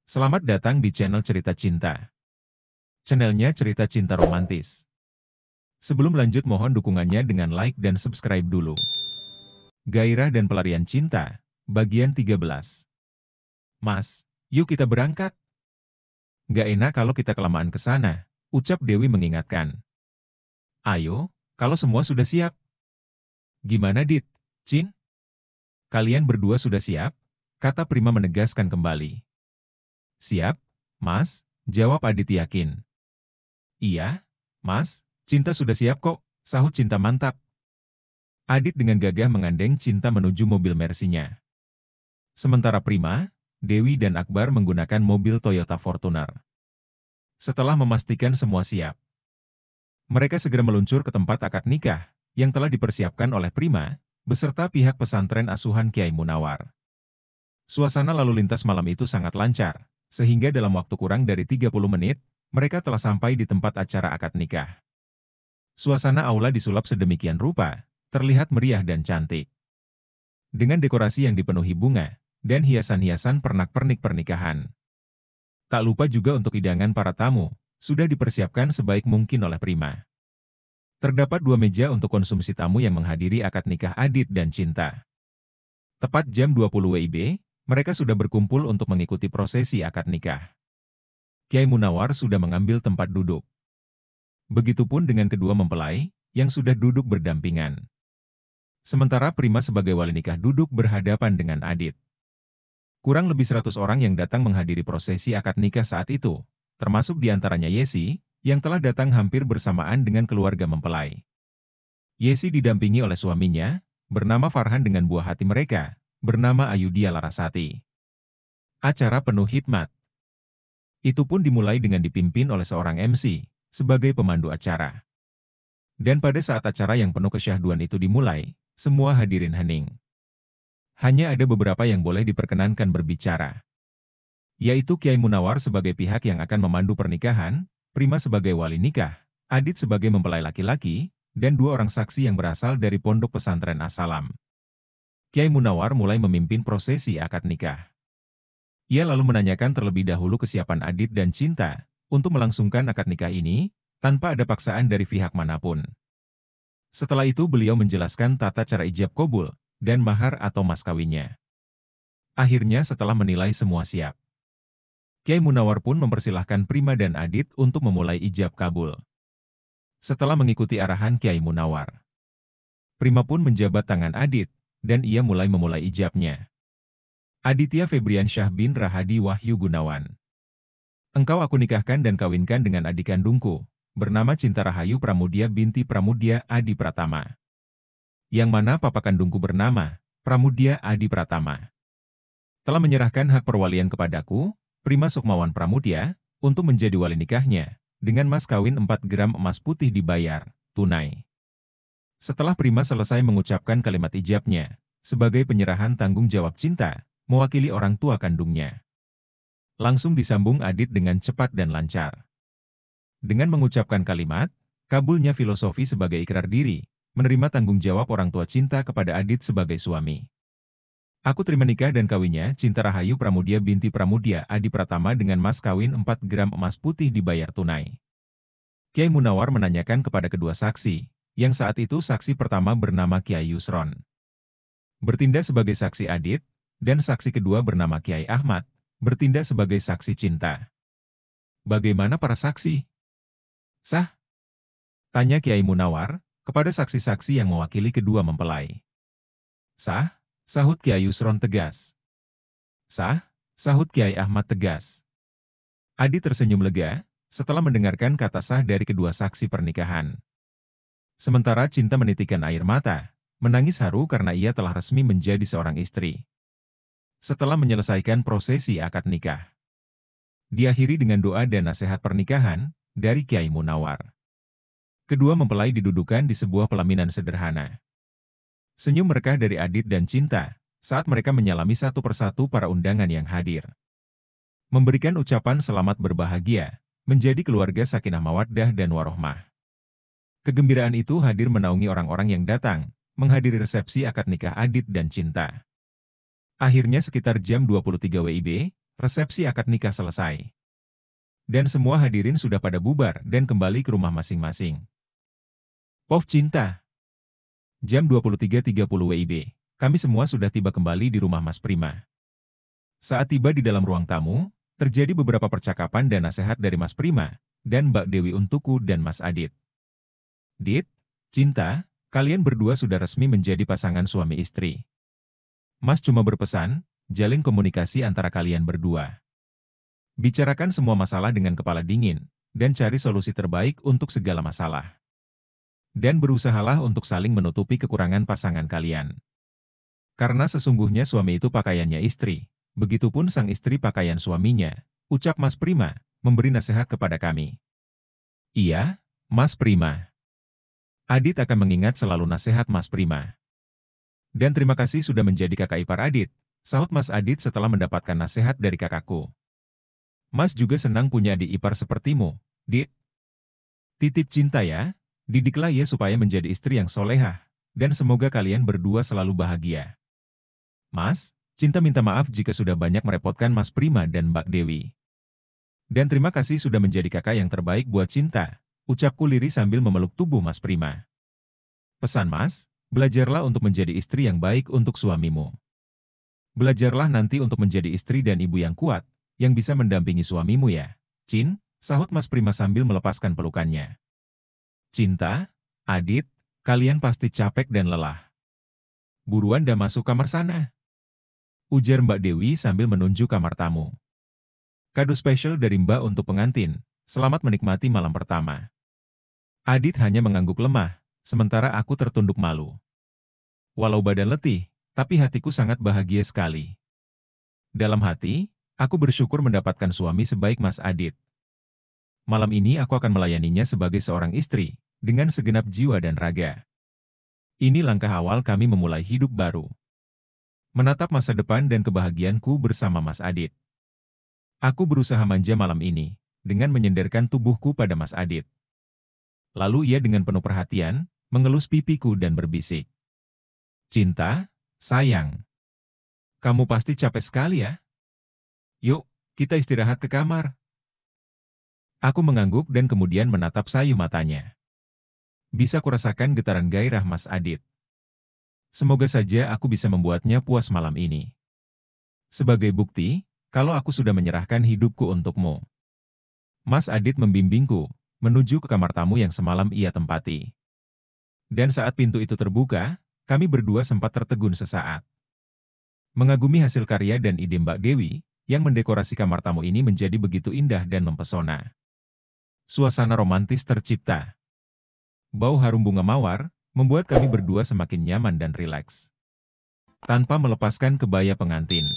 Selamat datang di channel Cerita Cinta. Channelnya cerita cinta romantis. Sebelum lanjut mohon dukungannya dengan like dan subscribe dulu. Gairah dan Pelarian Cinta, bagian 13. Mas, yuk kita berangkat. Gak enak kalau kita kelamaan ke sana, ucap Dewi mengingatkan. Ayo, kalau semua sudah siap. Gimana Dit, Cin? Kalian berdua sudah siap? Kata Prima menegaskan kembali. Siap, Mas, jawab Adit yakin. Iya, Mas, Cinta sudah siap kok, sahut Cinta mantap. Adit dengan gagah mengandeng Cinta menuju mobil Mercy-nya. Sementara Prima, Dewi dan Akbar menggunakan mobil Toyota Fortuner. Setelah memastikan semua siap, mereka segera meluncur ke tempat akad nikah yang telah dipersiapkan oleh Prima, beserta pihak pesantren asuhan Kiai Munawar. Suasana lalu lintas malam itu sangat lancar, sehingga dalam waktu kurang dari 30 menit, mereka telah sampai di tempat acara akad nikah. Suasana aula disulap sedemikian rupa, terlihat meriah dan cantik. Dengan dekorasi yang dipenuhi bunga, dan hiasan-hiasan pernak-pernik pernikahan. Tak lupa juga untuk hidangan para tamu, sudah dipersiapkan sebaik mungkin oleh Prima. Terdapat 2 meja untuk konsumsi tamu yang menghadiri akad nikah Adit dan Cinta. Tepat jam 20 WIB, mereka sudah berkumpul untuk mengikuti prosesi akad nikah. Kiai Munawar sudah mengambil tempat duduk. Begitupun dengan kedua mempelai, yang sudah duduk berdampingan. Sementara Prima sebagai wali nikah duduk berhadapan dengan Adit. Kurang lebih 100 orang yang datang menghadiri prosesi akad nikah saat itu, termasuk diantaranya Yesi, yang telah datang hampir bersamaan dengan keluarga mempelai. Yesi didampingi oleh suaminya, bernama Farhan dengan buah hati mereka, bernama Ayudhya Larasati. Acara penuh hikmat. Itu pun dimulai dengan dipimpin oleh seorang MC, sebagai pemandu acara. Dan pada saat acara yang penuh kesyahduan itu dimulai, semua hadirin hening. Hanya ada beberapa yang boleh diperkenankan berbicara. Yaitu Kiai Munawar sebagai pihak yang akan memandu pernikahan, Prima sebagai wali nikah, Adit sebagai mempelai laki-laki, dan 2 orang saksi yang berasal dari pondok pesantren As-Salam. Kiai Munawar mulai memimpin prosesi akad nikah. Ia lalu menanyakan terlebih dahulu kesiapan Adit dan Cinta untuk melangsungkan akad nikah ini, tanpa ada paksaan dari pihak manapun. Setelah itu beliau menjelaskan tata cara ijab qabul dan mahar atau mas kawinnya. Akhirnya setelah menilai semua siap, Kiai Munawar pun mempersilahkan Prima dan Adit untuk memulai ijab kabul. Setelah mengikuti arahan Kiai Munawar, Prima pun menjabat tangan Adit, dan ia memulai ijabnya. Aditya Febriansyah bin Rahadi Wahyu Gunawan. Engkau aku nikahkan dan kawinkan dengan adik kandungku, bernama Cinta Rahayu Pramudia binti Pramudia Adi Pratama. Yang mana papa kandungku bernama Pramudia Adi Pratama. Telah menyerahkan hak perwalian kepadaku, Prima Sukmawan Pramudia, untuk menjadi wali nikahnya, dengan mas kawin 4 gram emas putih dibayar, tunai. Setelah Prima selesai mengucapkan kalimat ijabnya, sebagai penyerahan tanggung jawab Cinta, mewakili orang tua kandungnya. Langsung disambung Adit dengan cepat dan lancar. Dengan mengucapkan kalimat, kabulnya filosofi sebagai ikrar diri, menerima tanggung jawab orang tua Cinta kepada Adit sebagai suami. Aku terima nikah dan kawinnya Cinta Rahayu Pramudia binti Pramudia Adi Pratama dengan mas kawin 4 gram emas putih dibayar tunai. Kiai Munawar menanyakan kepada kedua saksi, yang saat itu saksi pertama bernama Kiai Yusron. Bertindak sebagai saksi Adit, dan saksi kedua bernama Kiai Ahmad, bertindak sebagai saksi Cinta. Bagaimana para saksi? Sah? Tanya Kiai Munawar, kepada saksi-saksi yang mewakili kedua mempelai. Sah? Sahut Kiai Yusron tegas. Sah? Sahut Kiai Ahmad tegas. Adit tersenyum lega, setelah mendengarkan kata sah dari kedua saksi pernikahan. Sementara Cinta menitikkan air mata, menangis haru karena ia telah resmi menjadi seorang istri. Setelah menyelesaikan prosesi akad nikah, diakhiri dengan doa dan nasihat pernikahan dari Kiai Munawar. Kedua mempelai didudukan di sebuah pelaminan sederhana. Senyum merekah dari Adit dan Cinta saat mereka menyalami satu persatu para undangan yang hadir. Memberikan ucapan selamat berbahagia, menjadi keluarga sakinah mawaddah dan warohmah. Kegembiraan itu hadir menaungi orang-orang yang datang, menghadiri resepsi akad nikah Adit dan Cinta. Akhirnya sekitar jam 23 WIB, Resepsi akad nikah selesai. Dan semua hadirin sudah pada bubar dan kembali ke rumah masing-masing. Pov Cinta. Jam 23.30 WIB. Kami semua sudah tiba kembali di rumah Mas Prima. Saat tiba di dalam ruang tamu, terjadi beberapa percakapan dan nasihat dari Mas Prima dan Mbak Dewi untukku dan Mas Adit. Dit, Cinta, kalian berdua sudah resmi menjadi pasangan suami istri. Mas cuma berpesan, jalin komunikasi antara kalian berdua. Bicarakan semua masalah dengan kepala dingin, dan cari solusi terbaik untuk segala masalah. Dan berusahalah untuk saling menutupi kekurangan pasangan kalian. Karena sesungguhnya suami itu pakaiannya istri, begitupun sang istri pakaian suaminya, ucap Mas Prima, memberi nasihat kepada kami. Iya, Mas Prima. Adit akan mengingat selalu nasihat Mas Prima. Dan terima kasih sudah menjadi kakak ipar Adit, sahut Mas Adit setelah mendapatkan nasihat dari kakakku. Mas juga senang punya adik ipar sepertimu, Dit. Titip cinta ya. Didiklah ia supaya menjadi istri yang solehah, dan semoga kalian berdua selalu bahagia. Mas, Cinta minta maaf jika sudah banyak merepotkan Mas Prima dan Mbak Dewi. Dan terima kasih sudah menjadi kakak yang terbaik buat Cinta, ucapku lirih sambil memeluk tubuh Mas Prima. Pesan Mas, belajarlah untuk menjadi istri yang baik untuk suamimu. Belajarlah nanti untuk menjadi istri dan ibu yang kuat, yang bisa mendampingi suamimu ya, Cin, sahut Mas Prima sambil melepaskan pelukannya. Cinta, Adit, kalian pasti capek dan lelah. Buruan dah masuk kamar sana. Ujar Mbak Dewi sambil menunjuk kamar tamu. Kado spesial dari Mbak untuk pengantin, selamat menikmati malam pertama. Adit hanya mengangguk lemah, sementara aku tertunduk malu. Walau badan letih, tapi hatiku sangat bahagia sekali. Dalam hati, aku bersyukur mendapatkan suami sebaik Mas Adit. Malam ini aku akan melayaninya sebagai seorang istri, dengan segenap jiwa dan raga. Ini langkah awal kami memulai hidup baru. Menatap masa depan dan kebahagiaanku bersama Mas Adit. Aku berusaha manja malam ini, dengan menyenderkan tubuhku pada Mas Adit. Lalu ia dengan penuh perhatian, mengelus pipiku dan berbisik. Cinta, sayang. Kamu pasti capek sekali ya? Yuk, kita istirahat ke kamar. Aku mengangguk dan kemudian menatap sayu matanya. Bisa kurasakan getaran gairah Mas Adit. Semoga saja aku bisa membuatnya puas malam ini. Sebagai bukti, kalau aku sudah menyerahkan hidupku untukmu. Mas Adit membimbingku, menuju ke kamar tamu yang semalam ia tempati. Dan saat pintu itu terbuka, kami berdua sempat tertegun sesaat. Mengagumi hasil karya dan ide Mbak Dewi, yang mendekorasi kamar tamu ini menjadi begitu indah dan mempesona. Suasana romantis tercipta. Bau harum bunga mawar, membuat kami berdua semakin nyaman dan rileks. Tanpa melepaskan kebaya pengantin.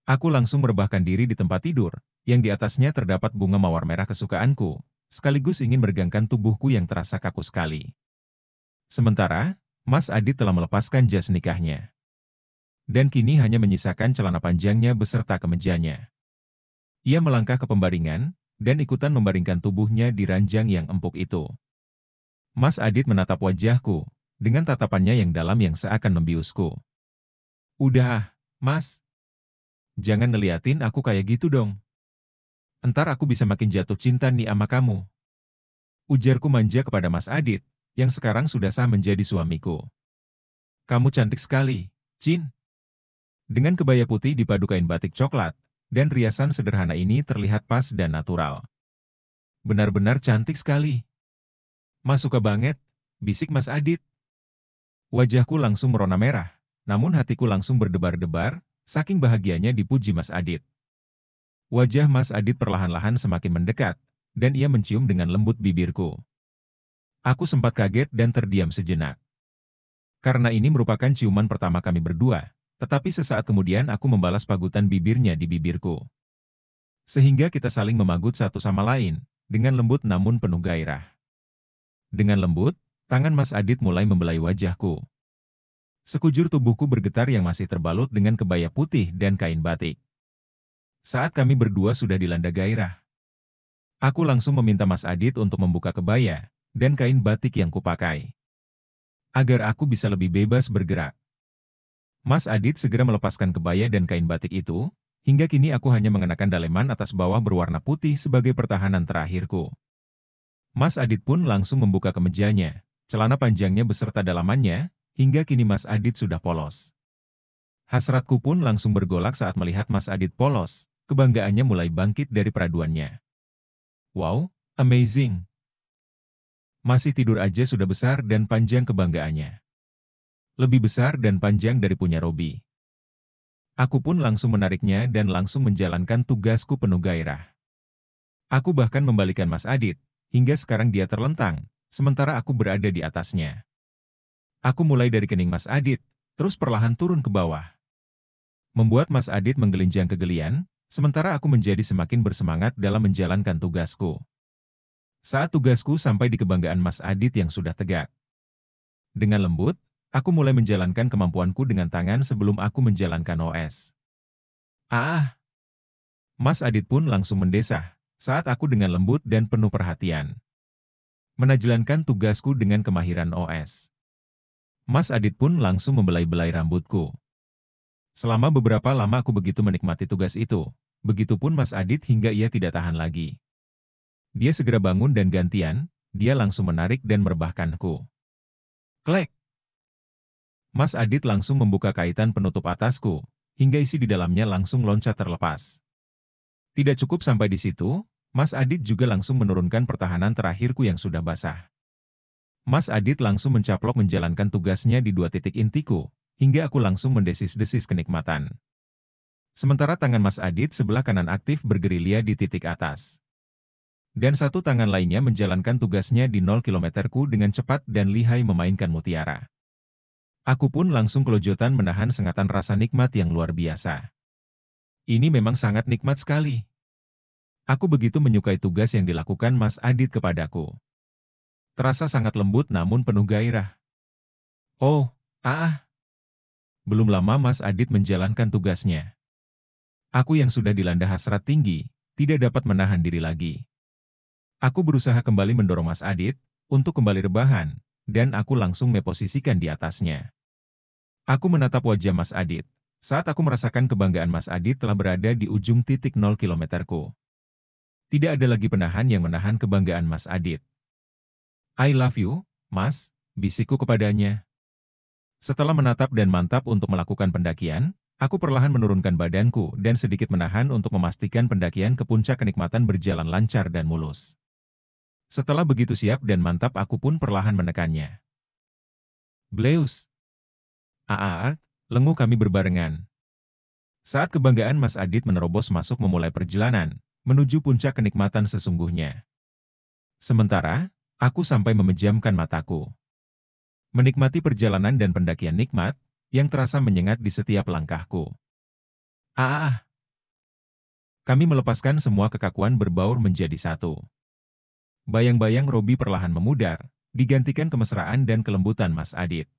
Aku langsung merebahkan diri di tempat tidur, yang di atasnya terdapat bunga mawar merah kesukaanku, sekaligus ingin meregangkan tubuhku yang terasa kaku sekali. Sementara, Mas Adit telah melepaskan jas nikahnya. Dan kini hanya menyisakan celana panjangnya beserta kemejanya. Ia melangkah ke pembaringan, dan ikutan membaringkan tubuhnya di ranjang yang empuk itu. Mas Adit menatap wajahku, dengan tatapannya yang dalam yang seakan membiusku. Udah, Mas. Jangan ngeliatin aku kayak gitu dong. Entar aku bisa makin jatuh cinta nih sama kamu. Ujarku manja kepada Mas Adit, yang sekarang sudah sah menjadi suamiku. Kamu cantik sekali, Cin. Dengan kebaya putih dipadu kain batik coklat, dan riasan sederhana ini terlihat pas dan natural. Benar-benar cantik sekali. Mas suka banget, bisik Mas Adit. Wajahku langsung merona merah, namun hatiku langsung berdebar-debar, saking bahagianya dipuji Mas Adit. Wajah Mas Adit perlahan-lahan semakin mendekat, dan ia mencium dengan lembut bibirku. Aku sempat kaget dan terdiam sejenak. Karena ini merupakan ciuman pertama kami berdua, tetapi sesaat kemudian aku membalas pagutan bibirnya di bibirku. Sehingga kita saling memagut satu sama lain, dengan lembut namun penuh gairah. Dengan lembut, tangan Mas Adit mulai membelai wajahku. Sekujur tubuhku bergetar yang masih terbalut dengan kebaya putih dan kain batik. Saat kami berdua sudah dilanda gairah, aku langsung meminta Mas Adit untuk membuka kebaya dan kain batik yang kupakai, agar aku bisa lebih bebas bergerak. Mas Adit segera melepaskan kebaya dan kain batik itu, Hingga kini aku hanya mengenakan daleman atas bawah berwarna putih sebagai pertahanan terakhirku. Mas Adit pun langsung membuka kemejanya, celana panjangnya beserta dalamannya, hingga kini Mas Adit sudah polos. Hasratku pun langsung bergolak saat melihat Mas Adit polos, kebanggaannya mulai bangkit dari peraduannya. Wow, amazing. Masih tidur aja sudah besar dan panjang kebanggaannya. Lebih besar dan panjang dari punya Robi. Aku pun langsung menariknya dan langsung menjalankan tugasku penuh gairah. Aku bahkan membalikan Mas Adit, hingga sekarang dia terlentang, sementara aku berada di atasnya. Aku mulai dari kening Mas Adit, terus perlahan turun ke bawah. Membuat Mas Adit menggelinjang kegelian, sementara aku menjadi semakin bersemangat dalam menjalankan tugasku. Saat tugasku sampai di kebanggaan Mas Adit yang sudah tegak. Dengan lembut, aku mulai menjalankan kemampuanku dengan tangan sebelum aku menjalankan OS. Ah! Mas Adit pun langsung mendesah, saat aku dengan lembut dan penuh perhatian menjalankan tugasku dengan kemahiran OS. Mas Adit pun langsung membelai-belai rambutku. Selama beberapa lama aku begitu menikmati tugas itu, begitupun Mas Adit hingga ia tidak tahan lagi. Dia segera bangun dan gantian, dia langsung menarik dan merebahkanku. Klek! Mas Adit langsung membuka kaitan penutup atasku, hingga isi di dalamnya langsung loncat terlepas. Tidak cukup sampai di situ, Mas Adit juga langsung menurunkan pertahanan terakhirku yang sudah basah. Mas Adit langsung mencaplok menjalankan tugasnya di 2 titik intiku, hingga aku langsung mendesis-desis kenikmatan. Sementara tangan Mas Adit sebelah kanan aktif bergerilya di titik atas. Dan satu tangan lainnya menjalankan tugasnya di 0 kilometerku dengan cepat dan lihai memainkan mutiara. Aku pun langsung kelojotan menahan sengatan rasa nikmat yang luar biasa. Ini memang sangat nikmat sekali. Aku begitu menyukai tugas yang dilakukan Mas Adit kepadaku. Terasa sangat lembut namun penuh gairah. Oh, belum lama Mas Adit menjalankan tugasnya. Aku yang sudah dilanda hasrat tinggi, tidak dapat menahan diri lagi. Aku berusaha kembali mendorong Mas Adit, untuk kembali rebahan, dan aku langsung memposisikan di atasnya. Aku menatap wajah Mas Adit, saat aku merasakan kebanggaan Mas Adit telah berada di ujung titik 0 kilometerku. Tidak ada lagi penahan yang menahan kebanggaan Mas Adit. I love you, Mas, bisikku kepadanya. Setelah menatap dan mantap untuk melakukan pendakian, aku perlahan menurunkan badanku dan sedikit menahan untuk memastikan pendakian ke puncak kenikmatan berjalan lancar dan mulus. Setelah begitu siap dan mantap aku pun perlahan menekannya. Bleus. Lenguh kami berbarengan. Saat kebanggaan Mas Adit menerobos masuk memulai perjalanan, menuju puncak kenikmatan sesungguhnya. Sementara, aku sampai memejamkan mataku. Menikmati perjalanan dan pendakian nikmat, yang terasa menyengat di setiap langkahku. Kami melepaskan semua kekakuan berbaur menjadi satu. Bayang-bayang Robi perlahan memudar, digantikan kemesraan dan kelembutan Mas Adit.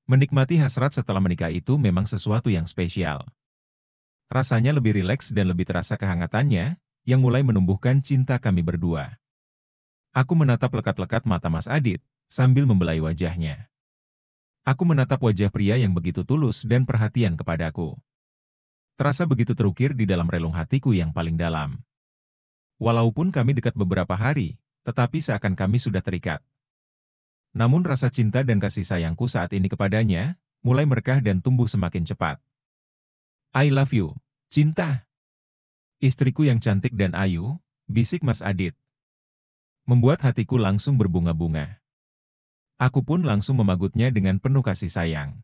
Menikmati hasrat setelah menikah itu memang sesuatu yang spesial. Rasanya lebih rileks dan lebih terasa kehangatannya, yang mulai menumbuhkan cinta kami berdua. Aku menatap lekat-lekat mata Mas Adit, sambil membelai wajahnya. Aku menatap wajah pria yang begitu tulus dan perhatian kepadaku. Terasa begitu terukir di dalam relung hatiku yang paling dalam. Walaupun kami dekat beberapa hari, tetapi seakan kami sudah terikat. Namun rasa cinta dan kasih sayangku saat ini kepadanya, mulai merekah dan tumbuh semakin cepat. I love you, cinta. Istriku yang cantik dan ayu, bisik Mas Adit. Membuat hatiku langsung berbunga-bunga. Aku pun langsung memagutnya dengan penuh kasih sayang.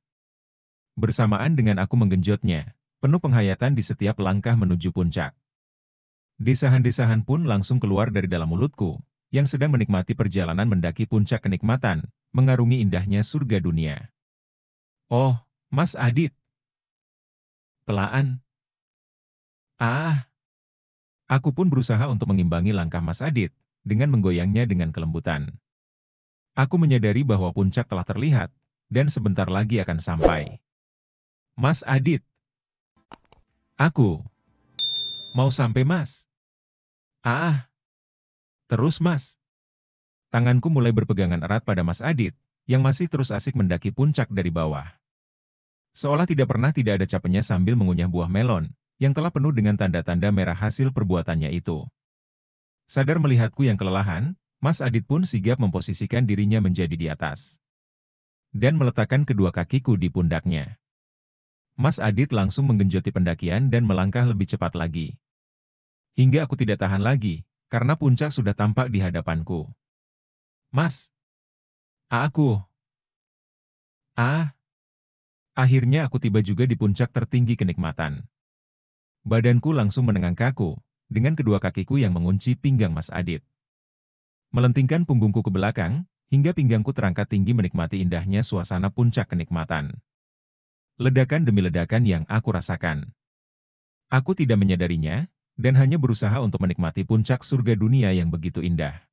Bersamaan dengan aku menggenjotnya, penuh penghayatan di setiap langkah menuju puncak. Desahan-desahan pun langsung keluar dari dalam mulutku, yang sedang menikmati perjalanan mendaki puncak kenikmatan, mengarungi indahnya surga dunia. Oh, Mas Adit. Pelaan. Aku pun berusaha untuk mengimbangi langkah Mas Adit, dengan menggoyangnya dengan kelembutan. Aku menyadari bahwa puncak telah terlihat, dan sebentar lagi akan sampai. Mas Adit. Aku. Mau sampai Mas. Terus Mas. Tanganku mulai berpegangan erat pada Mas Adit, yang masih terus asik mendaki puncak dari bawah. Seolah tidak pernah tidak ada capeknya sambil mengunyah buah melon, yang telah penuh dengan tanda-tanda merah hasil perbuatannya itu. Sadar melihatku yang kelelahan, Mas Adit pun sigap memposisikan dirinya menjadi di atas. Dan meletakkan kedua kakiku di pundaknya. Mas Adit langsung menggenjoti pendakian dan melangkah lebih cepat lagi. Hingga aku tidak tahan lagi, karena puncak sudah tampak di hadapanku. Mas! Aku! Ah! Akhirnya aku tiba juga di puncak tertinggi kenikmatan. Badanku langsung menengang kaku, dengan kedua kakiku yang mengunci pinggang Mas Adit. Melentingkan punggungku ke belakang, hingga pinggangku terangkat tinggi menikmati indahnya suasana puncak kenikmatan. Ledakan demi ledakan yang aku rasakan. Aku tidak menyadarinya, dan hanya berusaha untuk menikmati puncak surga dunia yang begitu indah.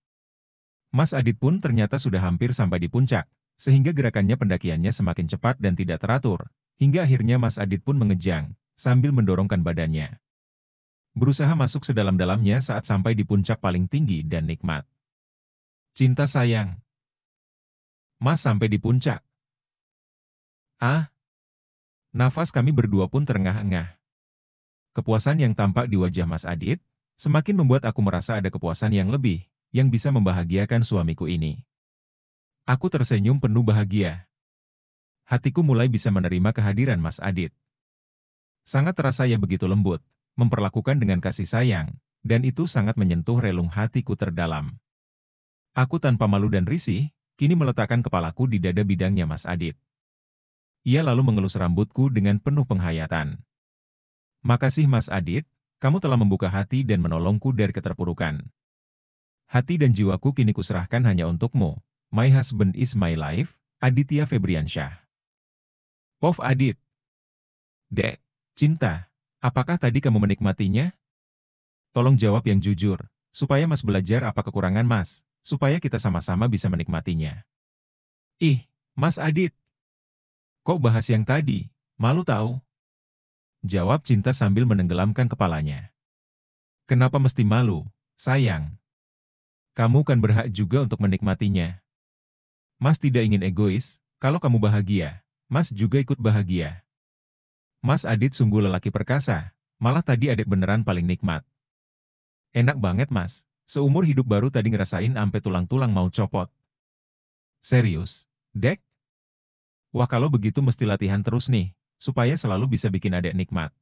Mas Adit pun ternyata sudah hampir sampai di puncak, sehingga gerakannya pendakiannya semakin cepat dan tidak teratur, hingga akhirnya Mas Adit pun mengejang, sambil mendorongkan badannya. Berusaha masuk sedalam-dalamnya saat sampai di puncak paling tinggi dan nikmat. Cinta sayang. Mas sampai di puncak. Ah, nafas kami berdua pun terengah-engah. Kepuasan yang tampak di wajah Mas Adit, semakin membuat aku merasa ada kepuasan yang lebih, yang bisa membahagiakan suamiku ini. Aku tersenyum penuh bahagia. Hatiku mulai bisa menerima kehadiran Mas Adit. Sangat terasa ia begitu lembut, memperlakukan dengan kasih sayang, dan itu sangat menyentuh relung hatiku terdalam. Aku tanpa malu dan risih, kini meletakkan kepalaku di dada bidangnya Mas Adit. Ia lalu mengelus rambutku dengan penuh penghayatan. Makasih Mas Adit, kamu telah membuka hati dan menolongku dari keterpurukan. Hati dan jiwaku kini kuserahkan hanya untukmu. My husband is my life, Aditya Febriansyah. Pof Adit. Dek, cinta, apakah tadi kamu menikmatinya? Tolong jawab yang jujur, supaya Mas belajar apa kekurangan Mas, supaya kita sama-sama bisa menikmatinya. Ih, Mas Adit. Kok bahas yang tadi? Malu tahu? Jawab cinta sambil menenggelamkan kepalanya. Kenapa mesti malu, sayang? Kamu kan berhak juga untuk menikmatinya. Mas tidak ingin egois, kalau kamu bahagia, Mas juga ikut bahagia. Mas Adit sungguh lelaki perkasa, malah tadi adek beneran paling nikmat. Enak banget Mas, seumur hidup baru tadi ngerasain ampe tulang-tulang mau copot. Serius, Dek? Wah kalau begitu mesti latihan terus nih, supaya selalu bisa bikin adek nikmat.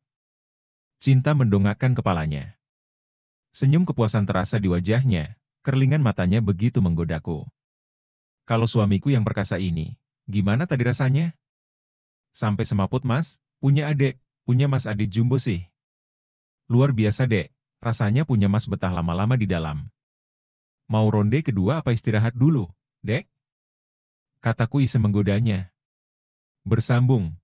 Cinta mendongakkan kepalanya. Senyum kepuasan terasa di wajahnya, kerlingan matanya begitu menggodaku. Kalau suamiku yang perkasa ini, gimana tadi rasanya? Sampai semaput Mas, punya adek, punya Mas Adit jumbo sih. Luar biasa dek, rasanya punya Mas betah lama-lama di dalam. Mau ronde kedua apa istirahat dulu, Dek? Kataku iseng menggodanya. Bersambung.